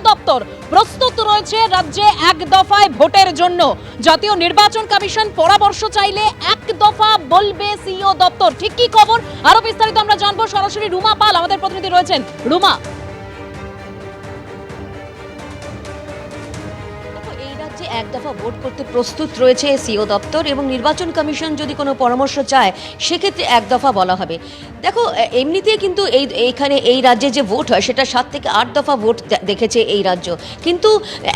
দপ্তর প্রস্তুত রয়েছে রাজ্যে এক দফায় ভোটের জন্য। জাতীয় নির্বাচন কমিশন পরামর্শ চাইলে এক দফা বলবে সিইও দপ্তর। ঠিক কি খবর, আরো বিস্তারিত আমরা জানবো। সরাসরি রুমা পাল আমাদের প্রতিনিধি রয়েছেন। রুমা, এক দফা ভোট করতে প্রস্তুত রয়েছে সিইও দপ্তর এবং নির্বাচন কমিশন যদি কোনো পরামর্শ চায় সেক্ষেত্রে এক দফা বলা হবে। দেখো, এমনিতেই কিন্তু এইখানে এই রাজ্যে যে ভোট হয় সেটা 7 থেকে 8 দফা ভোট দেখেছে এই রাজ্য, কিন্তু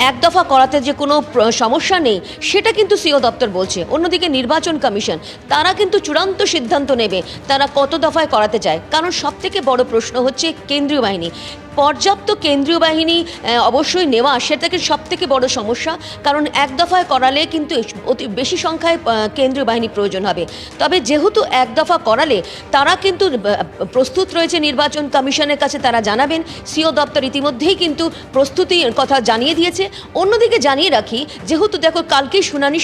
এক দফা করাতে যে কোনো সমস্যা নেই সেটা কিন্তু সিইও দপ্তর বলছে। অন্যদিকে নির্বাচন কমিশন তারা কিন্তু চূড়ান্ত সিদ্ধান্ত নেবে তারা কত দফায় করাতে চায়, কারণ সবথেকে বড় প্রশ্ন হচ্ছে কেন্দ্রীয় বাহিনী। পর্যাপ্ত কেন্দ্রীয় বাহিনী অবশ্যই নেওয়া সেটাকে সবথেকে বড় সমস্যা, কারণ এক দফায় করালে কিন্তু অতি বেশি সংখ্যায় কেন্দ্রীয় বাহিনী প্রয়োজন হবে। তবে যেহেতু এক দফা করালে তারা কিন্তু প্রস্তুত রয়েছে নির্বাচন কমিশনের কাছে, তারা জানাবেন। সিইও দপ্তর ইতিমধ্যেই কিন্তু প্রস্তুতির কথা জানিয়ে দিয়েছে। অন্যদিকে জানিয়ে রাখি, যেহেতু দেখো কালকেই শুনানি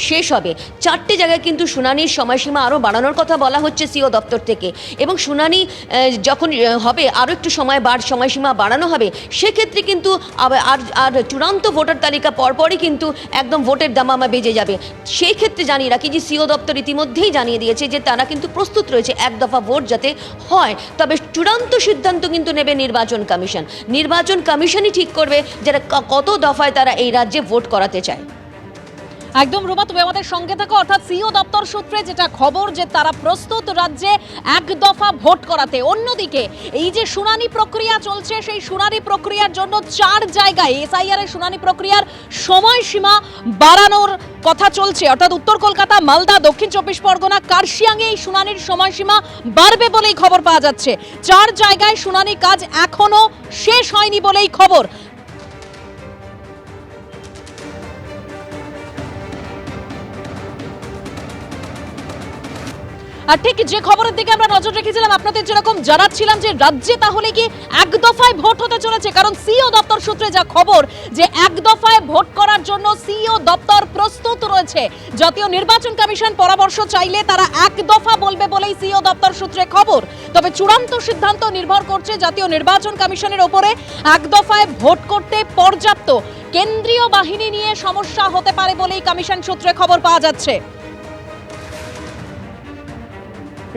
শেষ হবে, 4টে জায়গায় কিন্তু শুনানির সময়সীমা আরও বাড়ানোর কথা বলা হচ্ছে সিইও দপ্তর থেকে, এবং শুনানি যখন হবে আরও একটু সময়সীমা বাড়ানো হবে। সেক্ষেত্রে কিন্তু আর চূড়ান্ত ভোটার তালিকা পরপরই কিন্তু একদম ভোটের দামামা বেজে যাবে। সেই ক্ষেত্রে জানিয়ে রাখি যে সিইও দপ্তর ইতিমধ্যেই জানিয়ে দিয়েছে যে তারা কিন্তু প্রস্তুত রয়েছে এক দফা ভোট যাতে হয়। তবে চূড়ান্ত সিদ্ধান্ত কিন্তু নেবে নির্বাচন কমিশন। নির্বাচন কমিশনই ঠিক করবে যারা কত দফায় তারা এই রাজ্যে ভোট করাতে চায়। একদম রুমা, তুমি আমাদের সঙ্গে থাকো। অর্থাৎ সিইও দপ্তর সূত্রে যেটা খবর যে তারা প্রস্তুত রাজ্যে এক দফা ভোট করাতে। অন্যদিকে এই যে শুনানি প্রক্রিয়া চলছে সেই শুনানি প্রক্রিয়ার জন্য 4 জায়গায় এসআইআর এর শুনানি প্রক্রিয়ার সময়সীমা বাড়ানোর কথা চলছে। অর্থাৎ উত্তর কলকাতা, মালদা, দক্ষিণ 24 পরগনা, কার্শিয়াংয়ে এই শুনানির সময়সীমা বাড়বে বলেই খবর পাওয়া যাচ্ছে। 4 জায়গায় শুনানি কাজ এখনো শেষ হয়নি বলেই খবর। আর ঠিক যে খবরের দিকে আমরা নজর রেখেছিলাম, আপনাদের যেরকম জানাচ্ছিলাম যে রাজ্যে তাহলে কি এক দফায় ভোট হতে চলেছে, কারণ সিইও দপ্তর সূত্রে যা খবর যে এক দফায় ভোট করার জন্য সিইও দপ্তর প্রস্তুত রয়েছে। জাতীয় নির্বাচন কমিশন পরামর্শ চাইলে তারা এক দফা বলবে বলেই সিইও দপ্তর সূত্রে খবর। তবে চূড়ান্ত সিদ্ধান্ত নির্ভর করছে জাতীয় নির্বাচন কমিশনের ওপরে। এক দফায় ভোট করতে পর্যাপ্ত কেন্দ্রীয় বাহিনী নিয়ে সমস্যা হতে পারে বলেই কমিশন সূত্রে খবর পাওয়া যাচ্ছে।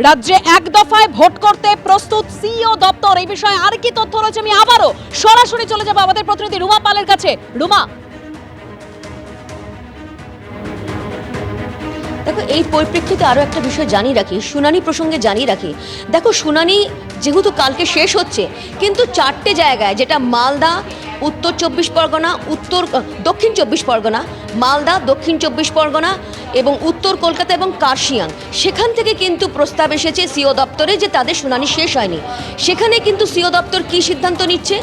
রাজ্যে এক দফায় ভোট করতে প্রস্তুত সিইও দপ্তর। এই বিষয়ে আর কি তথ্য রয়েছে আমি আবারও সরাসরি চলে যাব আমাদের প্রতিনিধি রুমা পালের কাছে। রুমা, দেখো, এই পরিপ্রেক্ষিতে আরও একটা বিষয় জানিয়ে রাখি, শুনানি প্রসঙ্গে জানিয়ে রাখি। দেখো, শুনানি যেহেতু কালকে শেষ হচ্ছে, কিন্তু 4টে জায়গায়, যেটা মালদা, উত্তর 24 পরগনা, দক্ষিণ 24 পরগনা, মালদা, দক্ষিণ 24 পরগনা এবং উত্তর কলকাতা এবং কার্শিয়াং, সেখান থেকে কিন্তু প্রস্তাব এসেছে সিইও দপ্তরে যে তাদের শুনানি শেষ হয়নি। সেখানে কিন্তু সিইও দপ্তর কী সিদ্ধান্ত নিচ্ছে,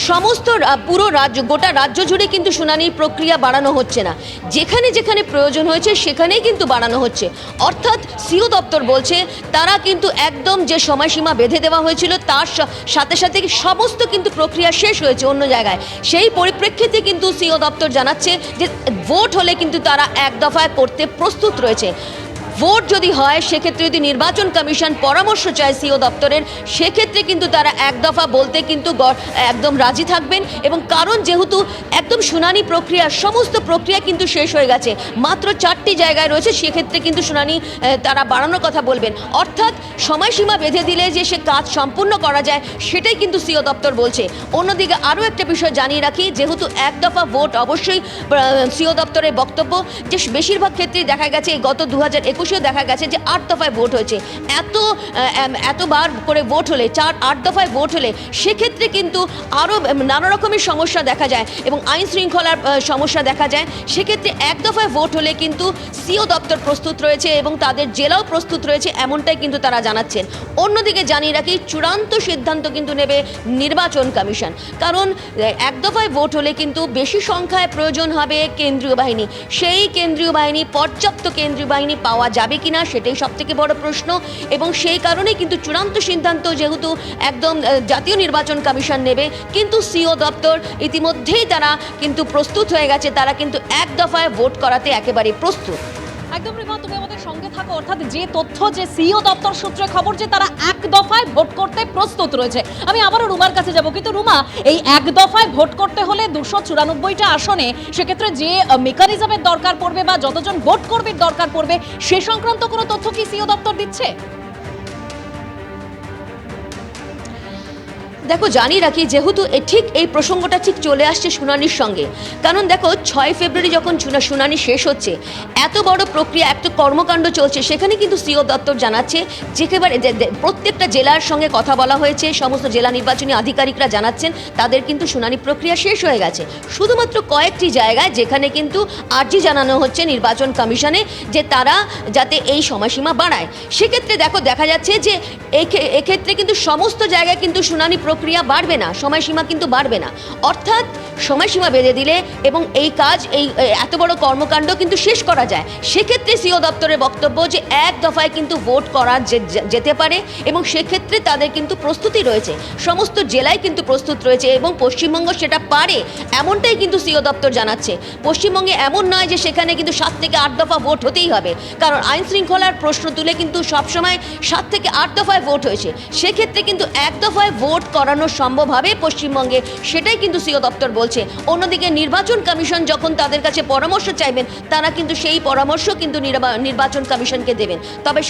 সমস্ত পুরো গোটা রাজ্য জুড়ে কিন্তু শুনানির প্রক্রিয়া বাড়ানো হচ্ছে না, যেখানে যেখানে প্রয়োজন হয়েছে সেখানেই কিন্তু বাড়ানো হচ্ছে। অর্থাৎ সিইও দপ্তর বলছে তারা কিন্তু একদম যে সময়সীমা বেঁধে দেওয়া হয়েছিল তার সাথে সাথে সমস্ত কিন্তু প্রক্রিয়া শেষ হয়েছে অন্য জায়গায়। সেই পরিপ্রেক্ষিতে কিন্তু সিইও দপ্তর জানাচ্ছে যে ভোট হলে কিন্তু তারা এক দফায় করতে প্রস্তুত রয়েছে। ভোট যদি হয়, সেক্ষেত্রে যদি নির্বাচন কমিশন পরামর্শ চায় সিইও দপ্তরের, সেক্ষেত্রে কিন্তু তারা এক দফা বলতে কিন্তু একদম রাজি থাকবেন। এবং কারণ যেহেতু একদম শুনানি প্রক্রিয়া, সমস্ত প্রক্রিয়া কিন্তু শেষ হয়ে গেছে, মাত্র 4টি জায়গায় রয়েছে, সেক্ষেত্রে কিন্তু শুনানি তারা বাড়ানোর কথা বলবেন। অর্থাৎ সময়সীমা বেঁধে দিলে যে সে কাজ সম্পূর্ণ করা যায়, সেটাই কিন্তু সিইও দপ্তর বলছে। অন্যদিকে আরও একটা বিষয় জানিয়ে রাখি, যেহেতু এক দফা ভোট অবশ্যই সিইও দপ্তরের বক্তব্য যে বেশিরভাগ ক্ষেত্রেই দেখা গেছে, গত 2021 দেখা গেছে যে 8 দফায় ভোট হয়েছে। এতবার করে ভোট হলে, 8 দফায় ভোট হলে সেক্ষেত্রে কিন্তু আরও নানা রকমের সমস্যা দেখা যায় এবং আইন শৃঙ্খলার সমস্যা দেখা যায়। সেক্ষেত্রে এক দফায় ভোট হলে কিন্তু সিইও দপ্তর প্রস্তুত রয়েছে এবং তাদের জেলাও প্রস্তুত রয়েছে, এমনটাই কিন্তু তারা জানাচ্ছেন। অন্যদিকে জানিয়ে রাখি, চূড়ান্ত সিদ্ধান্ত কিন্তু নেবে নির্বাচন কমিশন, কারণ এক দফায় ভোট হলে কিন্তু বেশি সংখ্যায় প্রয়োজন হবে কেন্দ্রীয় বাহিনী। সেই কেন্দ্রীয় বাহিনী, পর্যাপ্ত কেন্দ্রীয় বাহিনী পাওয়া যাবে কিনা সেটাই সবথেকে বড় প্রশ্ন। এবং সেই কারণেই কিন্তু চূড়ান্ত সিদ্ধান্ত যেহেতু একদম জাতীয় নির্বাচন কমিশন নেবে, কিন্তু সিইও দপ্তর ইতিমধ্যেই তারা কিন্তু প্রস্তুত হয়ে গেছে, তারা কিন্তু এক দফায় ভোট করাতে একেবারে প্রস্তুত। একদম রিমা, তুমি আমাদের সঙ্গে থাকো। অর্থাৎ যে তথ্য, যে সিইও দপ্তর সূত্রে খবর যে তারা এক দফায় ভোট করতে প্রস্তুত রয়েছে। আমি আবারও রুমার কাছে যাব, কিন্তু রুমা, এই এক দফায় ভোট করতে হলে 294টা আসনে সেক্ষেত্রে যে মেকানিজমের দরকার পড়বে বা যতজন ভোট কর্মীর দরকার পড়বে সে সংক্রান্ত কোনো তথ্য কি সিইও দপ্তর দিচ্ছে? দেখো, জানি রাখি, যেহেতু ঠিক এই প্রসঙ্গটা ঠিক চলে আসছে শুনানির সঙ্গে। কারণ দেখো, 6 ফেব্রুয়ারি যখন শুনানি শেষ হচ্ছে, এত বড় প্রক্রিয়া, এত কর্মকাণ্ড চলছে, সেখানে কিন্তু সিইও দপ্তর জানাচ্ছে যেকেবারে প্রত্যেকটা জেলার সঙ্গে কথা বলা হয়েছে, সমস্ত জেলা নির্বাচনী আধিকারিকরা জানাচ্ছেন তাদের কিন্তু শুনানি প্রক্রিয়া শেষ হয়ে গেছে। শুধুমাত্র কয়েকটি জায়গায় যেখানে কিন্তু আর্জি জানানো হচ্ছে নির্বাচন কমিশনে যে তারা যাতে এই সময়সীমা বাড়ায়। সেক্ষেত্রে দেখো, দেখা যাচ্ছে যে এক্ষেত্রে কিন্তু সমস্ত জায়গায় কিন্তু শুনানি প্রক্রিয়া বাড়বে না, সময়সীমা কিন্তু বাড়বে না। অর্থাৎ সময়সীমা বেঁধে দিলে এবং এই কাজ, এই এত বড় কর্মকাণ্ড কিন্তু শেষ করা যায়। সেক্ষেত্রে সিইও দপ্তরের বক্তব্য যে এক দফায় কিন্তু ভোট করা যেতে পারে এবং সেক্ষেত্রে তাদের কিন্তু প্রস্তুতি রয়েছে, সমস্ত জেলায় কিন্তু প্রস্তুত রয়েছে এবং পশ্চিমবঙ্গ সেটা পারে, এমনটাই কিন্তু সিইও দপ্তর জানাচ্ছে। পশ্চিমবঙ্গে এমন নয় যে সেখানে কিন্তু 7 থেকে 8 দফা ভোট হতেই হবে, কারণ আইন শৃঙ্খলার প্রশ্ন তুলে কিন্তু সবসময় 7 থেকে 8 দফায় ভোট হয়েছে। সেক্ষেত্রে কিন্তু এক দফায় ভোট করানো সম্ভব হবে পশ্চিমবঙ্গে, সেটাই কিন্তু সিইও দপ্তর বলছে। অন্যদিকে নির্বাচন কমিশন যখন তাদের কাছে পরামর্শ চাইবেন, তারা কিন্তু সেই পরামর্শ কিন্তু নির্বাচন কমিশনকে দেবেন। তবে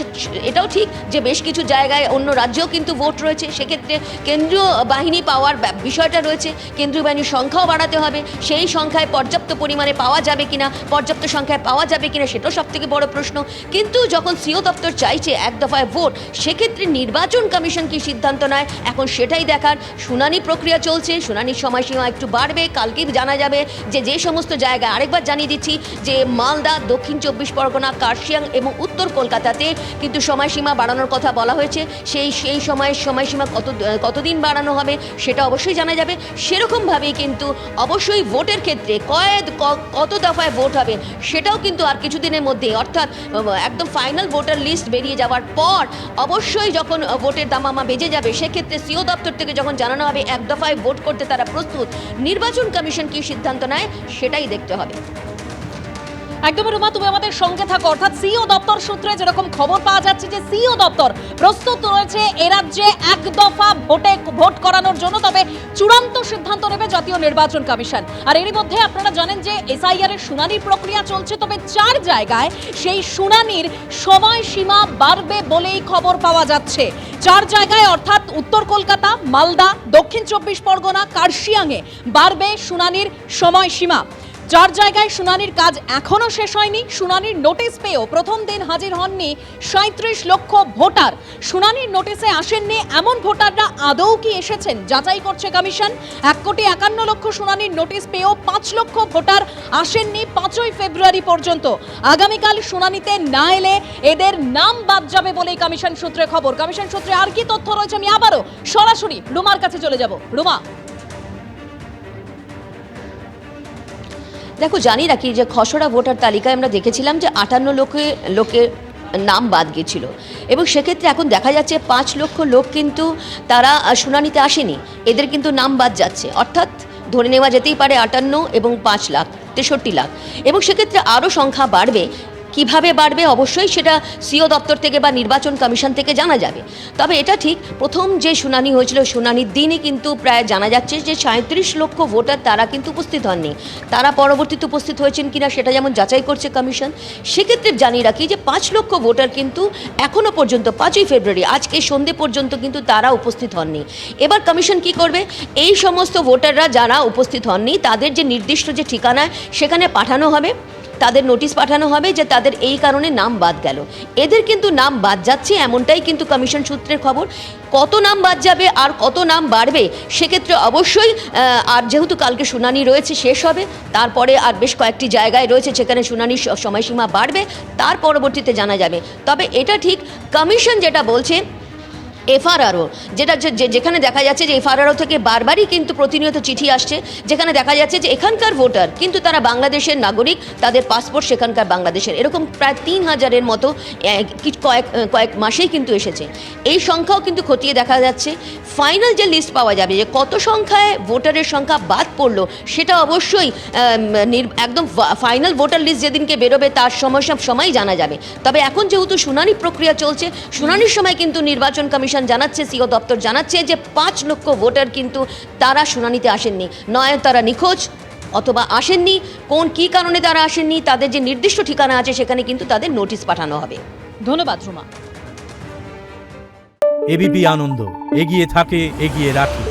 এটাও ঠিক যে বেশ কিছু জায়গায় অন্য রাজ্যেও কিন্তু ভোট রয়েছে, সেক্ষেত্রে কেন্দ্রীয় বাহিনী পাওয়ার বিষয়টা রয়েছে, কেন্দ্রীয় বাহিনীর সংখ্যাও বাড়াতে হবে। সেই সংখ্যায় পর্যাপ্ত পরিমাণে পাওয়া যাবে কিনা, পর্যাপ্ত সংখ্যায় পাওয়া যাবে কিনা, সেটাও সবথেকে বড় প্রশ্ন। কিন্তু যখন সিইও দপ্তর চাইছে এক দফায় ভোট, সেক্ষেত্রে নির্বাচন কমিশন কি সিদ্ধান্ত নেয় এখন সেটাই দেখার। শুনানি প্রক্রিয়া চলছে, শুনানির সময়সীমা একটু বাড়বে, কালকেই জানা যাবে যে সমস্ত জায়গায়, আরেকবার জানিয়ে দিচ্ছি যে মালদা, দক্ষিণ 24 পরগনা, কার্শিয়াং এবং উত্তর কলকাতাতে কিন্তু সময়সীমা বাড়ানোর কথা বলা হয়েছে। সেই সময়সীমা কতদিন বাড়ানো হবে সেটা অবশ্যই জানা যাবে। সেরকমভাবেই কিন্তু অবশ্যই ভোটের ক্ষেত্রে কত দফায় ভোট হবে সেটাও কিন্তু আর কিছুদিনের মধ্যে, অর্থাৎ একদম ফাইনাল ভোটার লিস্ট বেরিয়ে যাওয়ার পর অবশ্যই যখন ভোটের দামামা বেজে যাবে, সেক্ষেত্রে সিইও দপ্তর থেকে যখন জানানো হবে এক দফায় ভোট করতে তারা প্রস্তুত, নির্বাচন কমিশন কি সিদ্ধান্ত নেয় সেটাই দেখতে হবে। একদম রুমা, তুমি আমাদের সঙ্গে থাকো। অর্থাৎ সিইও দপ্তর সূত্রে যেরকম খবর পাওয়া যাচ্ছে যে সিইও দপ্তর প্রস্তুত রয়েছে এ রাজ্যে এক দফা ভোট করানোর জন্য, তবে চূড়ান্ত সিদ্ধান্ত নেবে জাতীয় নির্বাচন কমিশন। আর এরই মধ্যে আপনারা জানেন যে এসআইআর এর শুনানির প্রক্রিয়া চলছে, তবে 4 জায়গায় সেই শুনানির সময়সীমা বাড়বে বলেই খবর পাওয়া যাচ্ছে। 4 জায়গায়, অর্থাৎ উত্তর কলকাতা, মালদা, দক্ষিণ 24 পরগনা, কার্শিয়াংয়ে বাড়বে শুনানির সময়সীমা। 4 জায়গায় শুনানির কাজ এখনো শেষ হয়নি। শুনানির নোটিশ পেয়েও প্রথম দিন হাজির হননি 37 লক্ষ ভোটার। শুনানির নোটিশে আসেননি এমন ভোটাররা আদৌ কি এসেছেন যাচাই করছে কমিশন। 1,51,00,000 শুনানির নোটিশ পেয়েও 5 লক্ষ ভোটার আসেননি 5ই ফেব্রুয়ারি পর্যন্ত। আগামীকাল শুনানিতে না এলে এদের নাম বাদ যাবে বলেই কমিশন সূত্রে খবর। কমিশন সূত্রে আর কি তথ্য রয়েছে আমি আবারও সরাসরি রুমার কাছে চলে যাব। রুমা, দেখো, জানি রাখি যে খসড়া ভোটার তালিকায় আমরা দেখেছিলাম যে 58 লোকের নাম বাদ গিয়েছিল এবং সেক্ষেত্রে এখন দেখা যাচ্ছে 5 লক্ষ লোক কিন্তু তারা শুনানিতে আসেনি, এদের কিন্তু নাম বাদ যাচ্ছে। অর্থাৎ ধরে নেওয়া যেতেই পারে 58 এবং 5 লাখ 63 লাখ, এবং সেক্ষেত্রে আরও সংখ্যা বাড়বে। কিভাবে বাড়বে অবশ্যই সেটা সিইও দপ্তর থেকে বা নির্বাচন কমিশন থেকে জানা যাবে। তবে এটা ঠিক, প্রথম যে শুনানি হয়েছিল শুনানির দিনই কিন্তু প্রায় জানা যাচ্ছে যে 37 লক্ষ ভোটার তারা কিন্তু উপস্থিত হননি। তারা পরবর্তীতে উপস্থিত হয়েছেন কিনা সেটা যেমন যাচাই করছে কমিশন। সেক্ষেত্রে জানিয়ে রাখি যে 5 লক্ষ ভোটার কিন্তু এখনও পর্যন্ত 5ই ফেব্রুয়ারি আজকে সন্ধে পর্যন্ত কিন্তু তারা উপস্থিত হননি। এবার কমিশন কি করবে, এই সমস্ত ভোটাররা যারা উপস্থিত হননি তাদের যে নির্দিষ্ট যে ঠিকানায় সেখানে পাঠানো হবে, তাদের নোটিশ পাঠানো হবে যে তাদের এই কারণে নাম বাদ গেল। এদের কিন্তু নাম বাদ যাচ্ছে এমনটাই কিন্তু কমিশন সূত্রের খবর। কত নাম বাদ যাবে আর কত নাম বাড়বে সেক্ষেত্রে অবশ্যই, আর যেহেতু কালকে শুনানি রয়েছে, শেষ হবে, তারপরে আর বেশ কয়েকটি জায়গায় রয়েছে যেখানে শুনানির সময়সীমা বাড়বে, তার পরবর্তীতে জানা যাবে। তবে এটা ঠিক, কমিশন যেটা বলছে এফআরআরও যেটা যেখানে দেখা যাচ্ছে যে এফআরআরও থেকে বারবারই কিন্তু প্রতিনিয়ত চিঠি আসছে, যেখানে দেখা যাচ্ছে যে এখানকার ভোটার কিন্তু তারা বাংলাদেশের নাগরিক, তাদের পাসপোর্ট সেখানকার বাংলাদেশের, এরকম প্রায় 3000-এর মতো কয়েক মাসেই কিন্তু এসেছে। এই সংখ্যাও কিন্তু খতিয়ে দেখা যাচ্ছে। ফাইনাল যে লিস্ট পাওয়া যাবে যে কত সংখ্যায় ভোটারের সংখ্যা বাদ পড়লো, সেটা অবশ্যই একদম ফাইনাল ভোটার লিস্ট যেদিনকে বেরোবে তার সময় জানা যাবে। তবে এখন যেহেতু শুনানি প্রক্রিয়া চলছে, শুনানির সময় কিন্তু নির্বাচন কমিশন জানাচ্ছে, সিও দপ্তর জানাচ্ছে যে 5 লক্ষ ভোটার কিন্তু তারা শুনানিতে আসেননি, নয় তারা নিখোঁজ অথবা আসেননি, কী কারণে তারা আসেননি, তাদের যে নির্দিষ্ট ঠিকানা আছে সেখানে কিন্তু তাদের নোটিশ পাঠানো হবে। ধন্যবাদ রুমা। এবিপি আনন্দ, এগিয়ে থাকে, এগিয়ে রাখে।